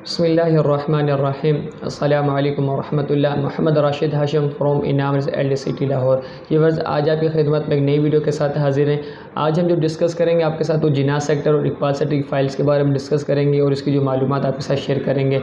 बिस्मिल्लाहिर्रहमानिर्रहीम अस्सलामु अलैकुम वरहमतुल्लाह। मोहम्मद राशिद हाशिम फ्रॉम इनाम LD सिटी लाहौर। व्यूअर्स, आज आपकी खिदमत में एक नई वीडियो के साथ हाजिर हैं। आज हम जो डिस्कस करेंगे आपके साथ वो जिनाह सेक्टर और इकबाल सेक्टर की फ़ाइल्स के बारे में डिस्कस करेंगे और इसकी जो मालूमात आपके साथ शेयर करेंगे।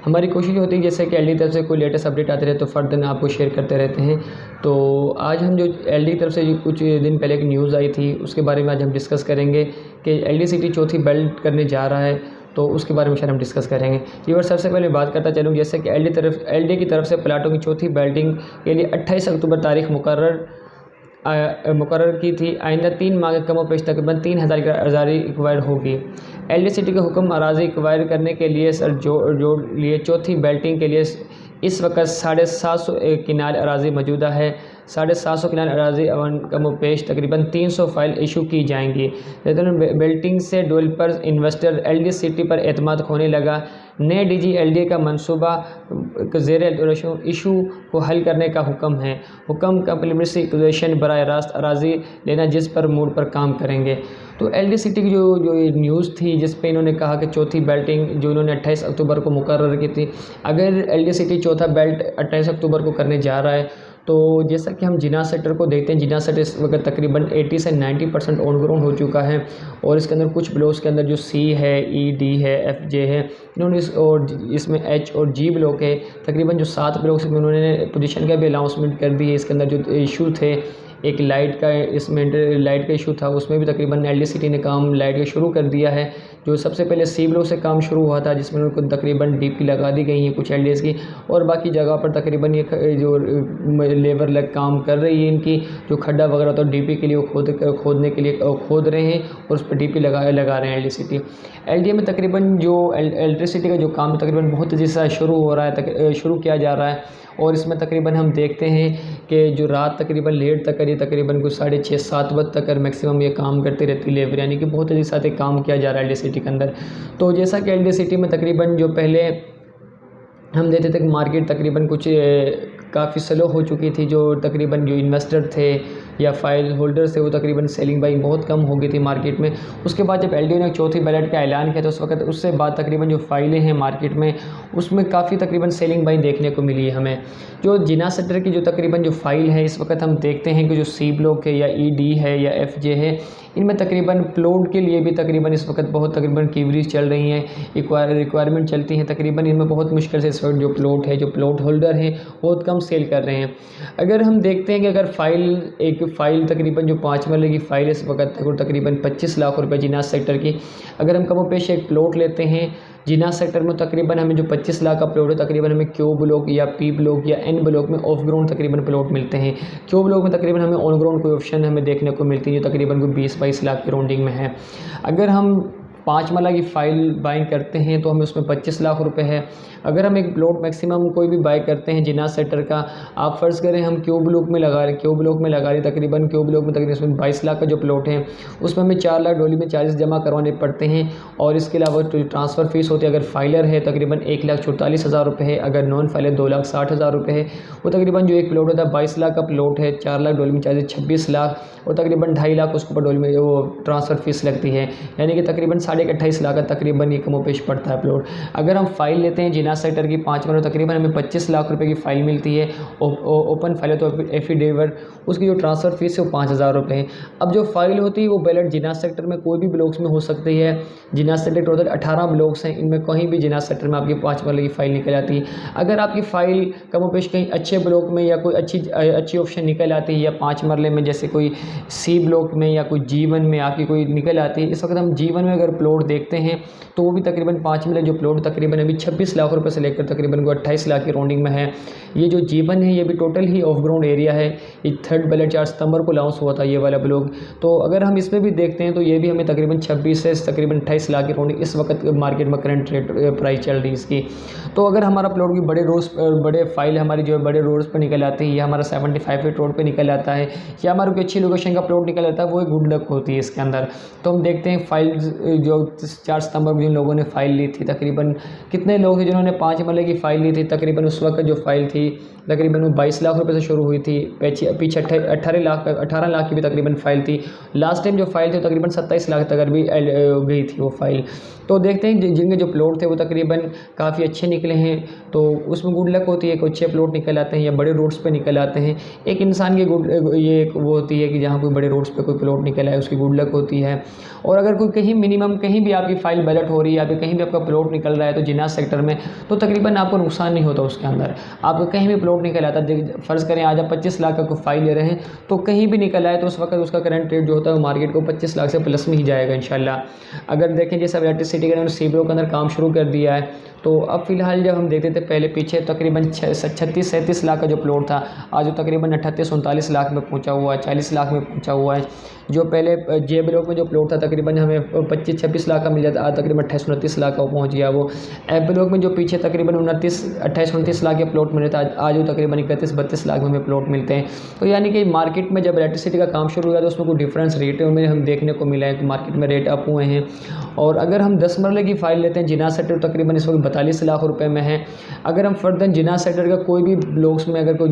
हमारी कोशिश होती है जैसे कि LD तरफ से कोई लेटेस्ट अपडेट आते रहे तो फ़र्दन आपको शेयर करते रहते हैं। तो आज हम जो LD तरफ से कुछ दिन पहले एक न्यूज़ आई थी उसके बारे में आज हम डिस्कस करेंगे कि LD सिटी चौथी बेल्ट करने जा रहा है, तो उसके बारे में शायद हम डिस्कस करेंगे। व्यूअर्स, सबसे पहले बात करता चलूँ जैसे कि LD की तरफ से प्लाटों की चौथी बेल्टिंग के लिए 28 अक्टूबर तारीख मुकर्रर की थी। आइंदा 3 माह के कमो पेश तकरीबन 3000 की अराज़ी एक्वायर होगी। LD सिटी का हुक्म अराज़ी एक्वायर करने के लिए जोड़ लिए चौथी बेल्टिंग के लिए इस वक्त 750 किनाल अराज़ी मौजूदा है। 750 किनाल अराज़ी कमो पेश तकरीबन 300 फाइल इशू की जाएंगी। लेकिन बेल्टिंग से डेवलपर्स इन्वेस्टर LD सिटी पर एतमाद खोने लगा। नए DG LD का मनसूबा ज़ेर इशू को हल करने का हुक्म है। हुक्म कम्प्लीमेंट्री एक्विजिशन बराह रास्त अराज़ी लेना जिस पर मूड पर काम करेंगे। तो LD सिटी की जो न्यूज़ थी जिस पे इन्होंने कहा कि चौथी बेल्टिंग जो इन्होंने 28 अक्टूबर को मुकर्रर की थी, अगर LD सिटी चौथा बेल्ट 28 अक्टूबर को करने जा रहा है तो जैसा कि हम जिनाह सेक्टर को देखते हैं, जिनाह सेक्टर इस वक्त तकरीबन 80 से 90% ऑन ग्राउंड हो चुका है और इसके अंदर कुछ ब्लॉक्स के अंदर जो C है, E, D है, F, J है, इन्होंने इसमें H और G ब्लॉक है। तकरीबन जो 7 ब्लॉक्स में उन्होंने पोजीशन का भी अनाउंसमेंट कर दी है। इसके अंदर जो इशू थे, एक लाइट का इशू था, उसमें भी तकरीबन LD सिटी ने काम लाइट का शुरू कर दिया है। जो सबसे पहले C ब्लॉक से काम शुरू हुआ था जिसमें उनको तकरीबन DP लगा दी गई है कुछ LDs की, और बाकी जगह पर तकरीबन ये जो लेबर लग काम कर रही है, इनकी जो खड्डा वगैरह तो DP के लिए वो खोदने के लिए खोद रहे हैं और उस पर DP लगा रहे हैं LD सिटी। LD में तकरीबन जो इलेक्ट्रिसिटी का जो काम तकरीबन बहुत तेज़ी से शुरू किया जा रहा है और इसमें तकरीबन हम देखते हैं कि जो रात तकरीबन लेट तक करी तकरीबन कुछ 6:30-7 बजे तक मैक्सिमम ये काम करती रहती लेबर, यानी कि बहुत तेज़ी से काम किया जा रहा है LD सिटी के अंदर। तो जैसा कि LD सिटी में तकरीबन जो पहले हम देखते थे कि मार्केट तकरीबन कुछ काफ़ी स्लो हो चुकी थी, जो तकरीबन जो इन्वेस्टर थे या फाइल होल्डर्स थे वो तकरीबन सेलिंग बाइंग बहुत कम हो गई थी मार्केट में। उसके बाद जब LD ने चौथी बैलेट का ऐलान किया तो उस वक्त उससे बाद तकरीबन जो फाइलें हैं मार्केट में उसमें काफ़ी तकरीबन सेलिंग बाइंग देखने को मिली है हमें। जो जिनाह सेक्टर की जो तकरीबन जो फाइल है इस वक्त हम देखते हैं कि जो C ब्लॉक है या E, D है या F, J है, इनमें तकरीबन प्लॉट के लिए भी तकरीबन इस वक्त बहुत तकरीबन कीवरीज चल रही हैं, रिक्वायरमेंट चलती हैं। तकरीबन इनमें बहुत मुश्किल से इस वक्त जो प्लॉट है, जो प्लॉट होल्डर हैं बहुत कम सेल कर रहे हैं। अगर हम देखते हैं कि अगर एक फ़ाइल तकरीबन जो 5 मरले की फ़ाइल इस वक्त तकरीबन 25 लाख रुपए जिनाह सेक्टर की, अगर हम कमो पेश एक प्लॉट लेते हैं जिनाह सेक्टर में तकरीबन हमें जो 25 लाख का प्लॉट है तकरीबन हमें Q ब्लॉक या P ब्लॉक या N ब्लॉक में ऑफ ग्राउंड तकरीबन प्लॉट मिलते हैं। Q ब्लॉक में तकरीबन हमें ऑन ग्राउंड कोई ऑप्शन हमें देखने को मिलती है जो तकरीबन कोई 20-22 लाख की राउंडिंग में है। अगर हम 5 मरला की फ़ाइल बाइंग करते हैं तो हमें उसमें 25 लाख रुपए है। अगर हम एक प्लॉट मैक्सिमम कोई भी बाय करते हैं जिनाह सेक्टर का, आप फ़र्ज़ करें हम Q ब्लॉक में लगा रहे तकरीबन Q ब्लॉक में तकरीबन उसमें 22 लाख का जो प्लॉट है उसमें हमें 4 लाख डॉलर में चार्जेस जमा करवाने पड़ते हैं और इसके अलावा जो ट्रांसफ़र फ़ीस होती है अगर फाइलर है तकरीबन 1,44,000 रुपये है, अगर नॉन फाइलर 2,60,000 रुपये है। वो तकरीबन जो एक प्लॉट होता है 22 लाख का प्लॉट है, 4 लाख डॉलर में चार्जेस 26 लाख और तकरीबन 2.5 लाख उसके ऊपर डॉलर में वो ट्रांसफ़र फ़ीस लगती है, यानी कि तकरीबन 28.5 लाख का तकरीबन ये कमो पेश पड़ता है प्लॉट। अगर हम फाइल लेते हैं जिनाह सेक्टर की 5 मरले तकरीबन हमें 25 लाख रुपए की फ़ाइल मिलती है। ओपन फाइल है तो एफिडेविट उसकी जो ट्रांसफ़र फ़ीस है वो 5,000 रुपये है। अब जो फाइल होती है वो बैलेट जिनाह सेक्टर में कोई भी ब्लॉक्स में हो सकती है। जिनाह सेक्टर टोटल 18 ब्लॉक्स हैं, इनमें कहीं भी जिनाह सेक्टर में आपकी 5 मरले की फ़ाइल निकल आती है। अगर आपकी फ़ाइल कमो पेश कहीं अच्छे ब्लॉक में या कोई अच्छी ऑप्शन निकल आती है या 5 मरले में जैसे कोई C ब्लॉक में या कोई G1 में आपकी कोई निकल आती है, इस वक्त हम G1 में अगर प्लॉट देखते हैं तो वो भी तकरीबन 5 मरले जो प्लॉट तकरीबन अभी 26 लाख रुपए से लेकर तकरीबन 28 लाख की राउंडिंग में है। ये जो G1 है ये भी total he of ground area है। ये 3rd बैलेट 4 सितंबर को लॉन्च हुआ था ये वाला ब्लॉक। तो अगर हम इसमें भी देखते हैं तो ये भी हमें तकरीबन 26 से तकरीबन 28 लाख की राउंडिंग इस वक्त मार्केट में करंट रेट प्राइस चल रही है इसकी। तो अगर हमारा प्लॉट की बड़े फाइल हमारी जो है बड़े रोड्स पर निकल आती है या हमारा 75 फीट रोड पर निकल आता है या हमारी कोई अच्छी लोकेशन का प्लॉट निकल आता है, वो एक गुड लक होती है इसके अंदर। तो हम देखते हैं फाइल जो 4 सितंबर को जिन लोगों ने फ़ाइल ली थी, तकरीबन कितने लोग हैं जिन्होंने 5 मरले की फ़ाइल ली थी, तकरीबन उस वक्त जो फ़ाइल थी तकरीबन वो 22 लाख रुपए से शुरू हुई थी। पीछे 18 लाख की भी तकरीबन फ़ाइल थी। लास्ट टाइम जो फ़ाइल थी तकरीबन 27 लाख तक भी गई थी वो फ़ाइल। तो देखते हैं जिनके जो प्लॉट थे वो तकरीबन काफ़ी अच्छे निकले हैं, तो उसमें गुड लक होती है कि अच्छे प्लॉट निकल आते हैं या बड़े रोड्स पे निकल आते हैं। एक इंसान की ये एक वो होती है कि जहाँ कोई बड़े रोड्स पे कोई प्लॉट निकल आए उसकी गुड लक होती है। और अगर कोई कहीं मिनिमम कहीं भी आपकी फ़ाइल बैलेट हो रही है या फिर कहीं भी आपका प्लॉट निकल रहा है तो जिनास सेक्टर में, तो तकरीबन आपको नुकसान नहीं होता उसके अंदर। आपको कहीं भी प्लॉट निकल आता है, फ़र्ज़ करें आज आप 25 लाख का कोई फ़ाइल ले रहे हैं तो कहीं भी निकल आए तो उस वक्त उसका करंट रेट जो होता है वो मार्केट को 25 लाख से प्लस में ही जाएगा इंशाल्लाह। अगर देखें जैसे अब इलेक्ट्रिसिटी के सी ब्लॉक के अंदर काम शुरू कर दिया है, तो अब फ़िलहाल जब हम देखते थे पहले पीछे तकरीबन 36-37 लाख का जो प्लॉट था आज वो तकरीबन 38-39 लाख में पहुंचा हुआ है, 40 लाख में पहुंचा हुआ है। जो पहले जे ब्लॉक में जो प्लॉट था तकरीबन हमें 25-26 लाख का मिल जाता, आज तकरीबन 28-29 लाख का पहुंच गया वो। एफ ब्लॉक में जो पीछे तकरीबन 28-29 लाख के प्लॉट मिले थे आज वो तकरीबन 31-32 लाख में हमें प्लॉट मिलते हैं। तो यानी कि मार्केट में जब इलेक्ट्रिसिटी का काम शुरू हुआ तो उसमें कोई डिफरेंस रेट में हम देखने को मिला है कि मार्केट में रेट अप हुए हैं। और अगर हम 10 मरले की फ़ाइल लेते हैं जिनास सेक्टर तकरीबन इस वक्त 42 लाख रुपए में है। अगर हम फर्दर जिनास सेक्टर का कोई भी ब्लॉक्स में अगर कोई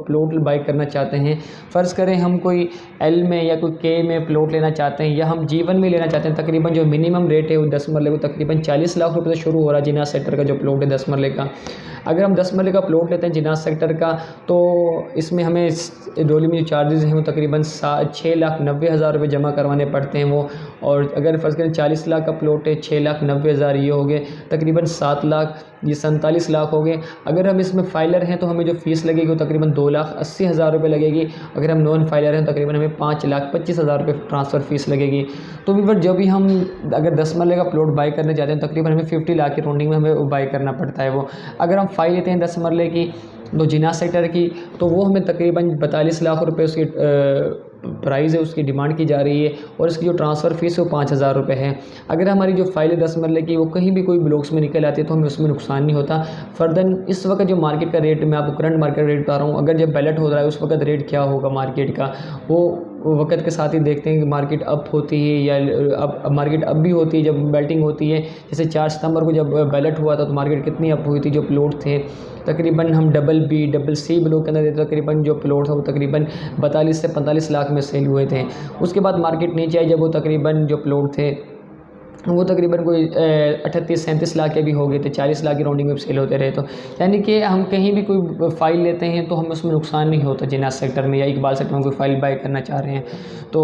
प्लॉट बाई करना चाहते हैं, फ़र्ज़ करें हम कोई एल में या कोई के में प्लॉट लेना चाहते हैं या हम जीवन में लेना चाहते हैं, तकरीबन जो मिनिमम रेट है वो 10 मरले को तकरीबन 40 लाख रुपए से शुरू हो रहा है जिनास सेक्टर का जो प्लॉट है 10 मरले का। अगर हम 10 मरले का प्लॉट लेते हैं जिनास सेक्टर का तो इसमें हमें डोली में जो चार्जेज़ हैं वो तकरीबन 6,90,000 रुपये जमा करवाने पड़ते हैं वो। और अगर फ़र्ज़ करें 40 लाख का प्लॉट है, 6,90,000 ये हो गए, तकरीबन 7 लाख, ये 47 लाख हो गए। अगर हम इसमें फाइलर हैं तो हमें जो फ़ीस लगेगी वो तकरीबन 2,80,000 रुपये लगेगी। अगर हम नॉन फाइलर हैं तो तकरीबन हमें 5,25,000 रुपये ट्रांसफ़र फ़ीस लगेगी। तो भी जो भी हम अगर 10 मरले का प्लॉट बाई करने जाते हैं तकरीबन हमें 50 लाख की राउंडिंग में हमें बाई करना पड़ता है वो। अगर हम फाइल लेते हैं 10 मरले की तो जिनास सेक्टर की, तो वो हमें तकरीबन 42 लाख रुपए उसकी प्राइस है, उसकी डिमांड की जा रही है। और इसकी जो ट्रांसफ़र फ़ीस है वो 5,000 रुपये है। अगर हमारी जो फाइल है 10 मरले की वो कहीं भी कोई ब्लॉक्स में निकल आती है तो हमें उसमें नुकसान नहीं होता। फर्दर इस वक्त जो मार्केट का रेट, मैं आपको करंट मार्केट रेट बता रहा हूँ, अगर जब बैलेट हो रहा है उस वक्त रेट क्या होगा मार्केट का, वो वक्त के साथ ही देखते हैं कि मार्केट अप होती है या अब मार्केट अप भी होती है जब बेल्टिंग होती है। जैसे 4 सितंबर को जब बैलेट हुआ था तो मार्केट कितनी अप हुई थी। जो प्लॉट थे तकरीबन हम double B double C block के अंदर देते तकरीबन जो प्लॉट था वो तकरीबन 42 से 45 लाख में सेल हुए थे। उसके बाद मार्केट नीचे आई जब वो तकरीबन जो प्लॉट थे वो तकरीबन कोई 38-37 लाख के भी हो गए थे, 40 लाख की राउंडिंग में सेल होते रहे। तो यानी कि हम कहीं भी कोई फ़ाइल लेते हैं तो हमें उसमें नुकसान नहीं होता। जिनास सेक्टर में या इकबाल सेक्टर में कोई फ़ाइल बाई करना चाह रहे हैं तो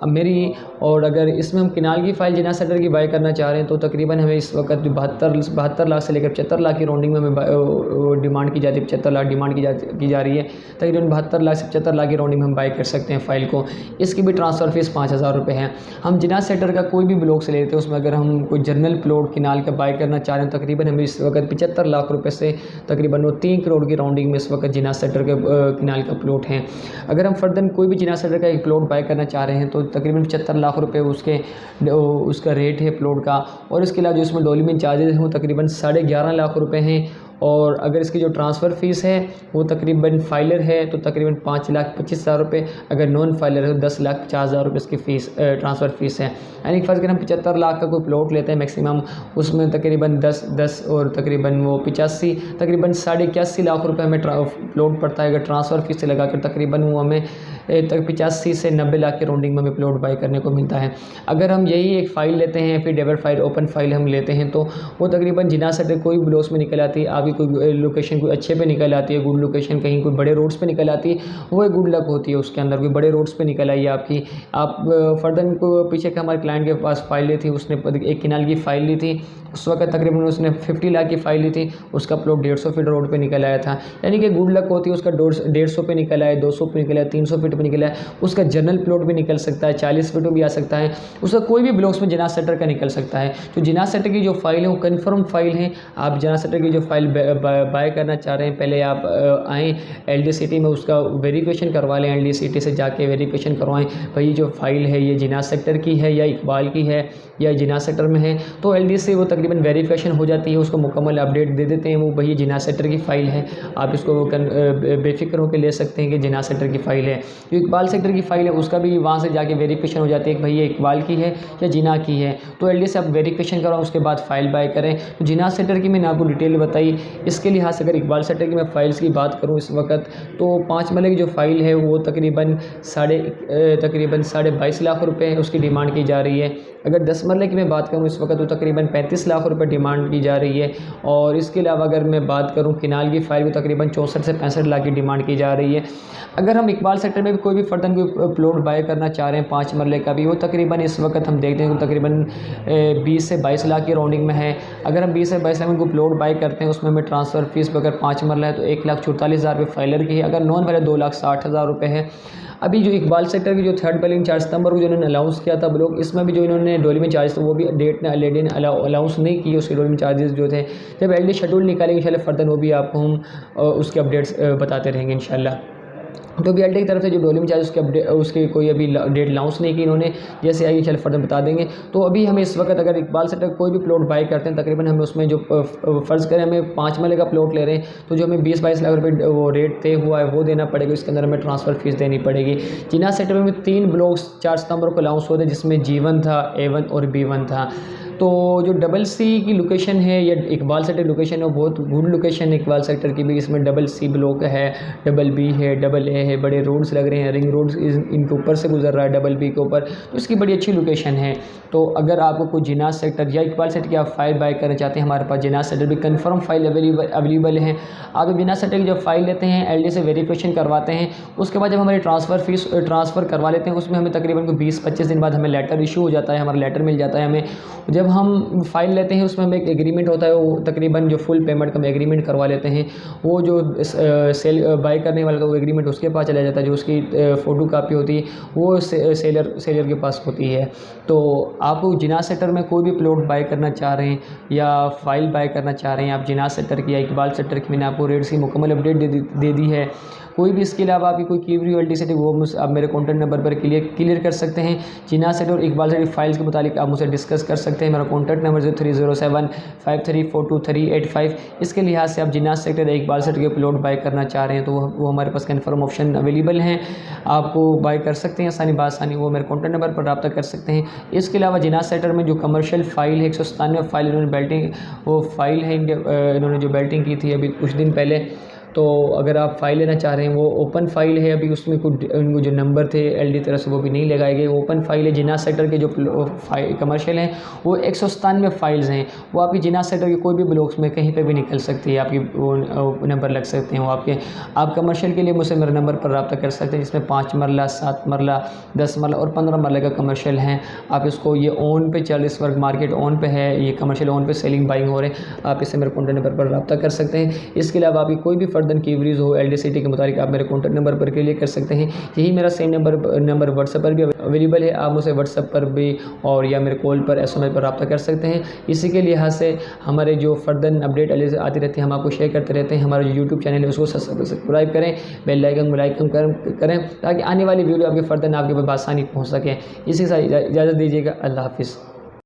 अब मेरी, और अगर इसमें हम किनाल की फ़ाइल जिनास सेक्टर की बाई करना चाह रहे हैं तो तकरीबन हमें इस वक्त 72 लाख से लेकर 75 लाख की राउंडिंग में हमें डिमांड की जाती है। 75 लाख डिमांड की जा रही है। तकरीबन 72 लाख से 75 लाख की राउंडिंग में हम बाई कर सकते हैं फ़ाइल को। इसकी भी ट्रांसफ़र फ़ीस 5,000 रुपये है। हम जिनास सेक्टर का कोई भी ब्लॉक से लेते हैं उसमें अगर हम कोई जनरल प्लॉट किनाल का बाई करना चाह रहे हैं तकरीबन हमें इस वक्त 75 लाख रुपए से तकरीबन वो 3 करोड़ की राउंडिंग में इस वक्त जिनास सेक्टर के किनाल का प्लॉट है। अगर हम फर्दर कोई भी जिनास सेक्टर का एक प्लॉट बाई करना चाह रहे हैं तो तकरीबन 75 लाख रुपए उसका रेट है प्लॉट का। और इसके अलावा जो इसमें डोलीमेंट चार्जेस हैं वो तकरीबन 11.5 लाख रुपए हैं। और अगर इसकी जो ट्रांसफ़र फ़ीस है वो तकरीबन फाइलर है तो तकरीबन 5,25,000 रुपये, अगर नॉन फाइलर है तो 10,50,000 रुपये इसकी फ़ीस ट्रांसफ़र फ़ीस है। यानी फ़र्ज़ अगर हम 75 लाख का कोई प्लॉट लेते हैं मैक्सिमम, उसमें तकरीबन 10 और तकरीबन वो 85 तकरीबन 81.5 लाख रुपये हमें प्लॉट पड़ता है। अगर ट्रांसफ़र फ़ीस से लगाकर तकरीबन वो हमें 85 से 90 लाख की राउंडिंग में हमें प्लॉट बाई करने को मिलता है। अगर हम यही एक फ़ाइल लेते हैं फिर डेवर फाइल ओपन फाइल हम लेते हैं तो वो तकरीबन जिनास सेक्टर कोई ब्लॉक्स में निकल आती है, आपकी कोई लोकेशन कोई अच्छे पे निकल आती है, गुड लोकेशन कहीं कोई बड़े रोड्स पे निकल आती है, वो एक गुड लक होती है। उसके अंदर कोई बड़े रोड्स पे निकल आई है आपकी, आप फर्दर को पीछे के हमारे क्लाइंट के पास फाइल ली थी, उसने एक किनाल की फ़ाइल ली थी, उस वक्त तकरीबन उसने 50 लाख की फ़ाइल ली थी, उसका प्लॉट 150 फीट रोड पे निकल आया था। यानी कि गुड लक होती है। उसका 150 पे निकल आया, 200 पे निकल आया, 300 फीट पे निकल आया, उसका जनरल प्लॉट भी निकल सकता है, 40 फीट भी आ सकता है, उसका कोई भी ब्लॉक्स में जिनास सेक्टर का निकल सकता है। तो जिनास सेक्टर की जो फाइल है वो कन्फर्म फाइल है। आप जिनास सेक्टर की जो फाइल बाय करना चाह रहे हैं पहले आप आएँ LDCT में, उसका वेरिफिकेशन करवा लें, LDCT से जाके वेरिफिकेशन करवाएं भाई जो फाइल है ये जिनास सेक्टर की है या इकबाल की है या जिनास सेक्टर में है। तो LDC वो तकरीबन वेरिफिकेशन हो जाती है, उसको मुकम्मल अपडेट दे देते हैं वो भाई जिनास सेक्टर की फ़ाइल है, आप इसको बेफिक्र होकर ले सकते हैं कि जिनास सेक्टर की फ़ाइल है। जो इकबाल सेक्टर की फ़ाइल है उसका भी वहाँ से जाके वेरिफिकेशन हो जाती है कि भाई ये इकबाल की है या जिना की है। तो एलडी से आप वेरिफिकेशन करवाएं, उसके बाद फ़ाइल बाय करें। तो जिना सेक्टर की मैंने आपको डिटेल बताई। इसके लिहाज से अगर इकबाल सेक्टर की मैं फ़ाइल्स की बात करूँ इस वक्त, तो 5 मरले की जो फ़ाइल है वो तकरीबन 22.5 लाख रुपए है उसकी डिमांड की जा रही है। अगर 10 मरले की मैं बात करूँ इस वक्त तो तकरीबन 35 लाख रुपए डिमांड की जा रही है। और इसके अलावा अगर मैं बात करूँ किनाल की फ़ाइल को तकरीबन 64 से 65 लाख की डिमांड की जा रही है। अगर हम इकबाल सेक्टर में भी कोई भी फर्दन कोई प्लॉट बाय करना चाह रहे हैं 5 मरले का भी, वो तकरीबन इस वक्त हम देखते हैं तकरीबन 20 से 22 लाख की राउंडिंग में है। अगर हम 20 से 22 लाख में कोई प्लॉट बाय करते हैं उसमें हमें ट्रांसफ़र फीस अगर 5 मरला है तो 1,44,000 रुपये फाइलर की है। अगर नॉन वाले 2,60,000 रुपये है। अभी जो इकबाल सेक्टर की जो थर्ड बिलिंग 4 सितंबर को जो इन्होंने अनाउंस किया था ब्लॉक, इसमें भी जो इन्होंने डोलिंग चार्ज था वो भी डेट ने एलडी ने अनाउंस नहीं की उसके डोलिंग चार्जेस जो थे। जब एलडी शेड्यूल निकालेंगे इंशाल्लाह फर्दर वो भी आपको हम उसके अपडेट्स बताते रहेंगे इंशाल्लाह। तो भी एलडी की तरफ से जो डोलिंग चार्ज उसके अपडेट उसकी कोई अभी डेट अनाउंस नहीं की इन्होंने, जैसे आगे इंशाल्लाह फर्दर बता देंगे। तो अभी हमें इस वक्त अगर इकबाल सेक्टर कोई भी प्लॉट बाय करते हैं तकरीबन हमें उसमें जो फ़र्ज़ करें हमें 5 मरले का प्लॉट ले रहे हैं तो जो हमें 20-22 लाख रुपये वो रेट तय हुआ है वो देना पड़ेगा। इसके अंदर हमें ट्रांसफ़र फीस देनी पड़ेगी। जिना सेक्टर में 3 ब्लॉक्स 4 सितंबर को अनाउंस हुए थे जिसमें G1 था, A1 और B1 था। तो जो डबल सी की लोकेशन है या इकबाल सेक्टर लोकेशन है वो बहुत गुड लोकेशन है इकबाल सेक्टर की भी। इसमें डबल सी ब्लॉक है, डबल बी है, डबल ए है, बड़े रोड्स लग रहे हैं, रिंग रोड्स इनके ऊपर से गुजर रहा है डबल बी के ऊपर, तो इसकी बड़ी अच्छी लोकेशन है। तो अगर आपको कोई जिनाज सेक्टर या इकबाल सेक्टर की आप फाइल बाय करना चाहते हैं हमारे पास जिनाज सेक्टर भी कन्फर्म फाइल अवेलेबल है। आप जिनाज सेक्टर की जब फाइल लेते हैं एलडी से वेरिफिकेशन करवाते हैं, उसके बाद जब हमारी ट्रांसफ़र फीस ट्रांसफ़र करवा लेते हैं उसमें हमें तकरीबन 20-25 दिन बाद हमें लेटर इशू हो जाता है, हमारा लेटर मिल जाता है हमें। जब हम फ़ाइल लेते हैं उसमें हमें एक एग्रीमेंट होता है, वो तकरीबन जो फुल पेमेंट का हम एग्रीमेंट करवा लेते हैं, वो जो सेल बाय करने वाला था वो एग्रीमेंट उसके पास चला जाता है, जो उसकी फ़ोटो कापी होती है वो सेलर के पास होती है। तो आप जिनाज सेक्टर में कोई भी प्लॉट बाय करना चाह रहे हैं या फ़ाइल बाय करना चाह रहे हैं आप जिनाज सेक्टर की या इकबाल सेक्टर की, मैंने आपको रेट्स की मुकम्मल अपडेट दे दी है। कोई भी इसके अलावा आपकी कोई कीवरी एल डी सेटिंग वो आप मेरे कॉन्टैक्ट नंबर पर क्लियर कर सकते हैं। जिनाज सेक्टर और इकबाल सेक्टर फाइल्स के मुतालिक आप मुझसे डिस्कस कर सकते हैं। मेरा कॉन्टैक्ट नंबर 0307534235। इसके लिहाज से आप जिनाज सेक्टर या इकबाल सेक्टर के प्लॉट बाय करना चाह रहे हैं तो वो हमारे पास कन्फर्म ऑप्शन अवेलेबल हैं, आपको बाय कर सकते हैं आसानी बासानी, वो मेरे कॉन्टैक्ट नंबर पर रब्ता कर सकते हैं। इसके अलावा जिनाज सेक्टर में जो कमर्शियल फ़ाइल है 197 फाइल इन्होंने बेल्टिंग वो फाइल है इन्होंने जो बेल्टिंग की थी अभी कुछ दिन पहले, तो अगर आप फ़ाइल लेना चाह रहे हैं वो ओपन फ़ाइल है, अभी उसमें कुछ उनको जो नंबर थे एलडी तरफ से वो भी नहीं लगाए गए, ओपन फ़ाइल है। जिनाज सेक्टर के जो कमर्शियल हैं वो 197 फाइल्स हैं, वो आपकी जिनाज सेक्टर के कोई भी ब्लॉक्स में कहीं पे भी निकल सकती है, आपकी वो नंबर लग सकते हैं वो आपके। आप कमर्शियल के लिए मुझसे मेरे नंबर पर रब्ता कर सकते हैं जिसमें 5 मरला, 7 मरला, 10 मरला और 15 मरले का कमर्शियल हैं। आप इसको ये ऑन पे चल इस वक्त मार्केट ऑन पे है, ये कमर्शियल ऑन पे सेलिंग बाइंग हो रहे हैं, आप इससे मेरे कॉन्टैक्ट नंबर पर रब्ता कर सकते हैं। इसके अलावा आपकी कोई भी फर्दर कीवरीज हो एलडी सिटी के मुताबिक आप मेरे कॉन्टैक्ट नंबर पर क्लियर कर सकते हैं। यही मेरा सेम नंबर व्हाट्सएप पर भी अवेलेबल है, आप मुझे व्हाट्सएप पर भी और या मेरे कॉल पर SMS पर रब्ता कर सकते हैं। इसी के लिहाज से हमारे जो फर्दर अपडेट आती रहती है हम आपको शेयर करते रहते हैं। हमारा जो यूट्यूब चैनल है उसको सब्सक्राइब करें, बेल आइकन करें ताकि आने वाली वीडियो आपके फर्दर आपके पास आसानी पहुँच सकें। इसी के साथ इजाज़त दीजिएगा, अल्लाह हाफिज़।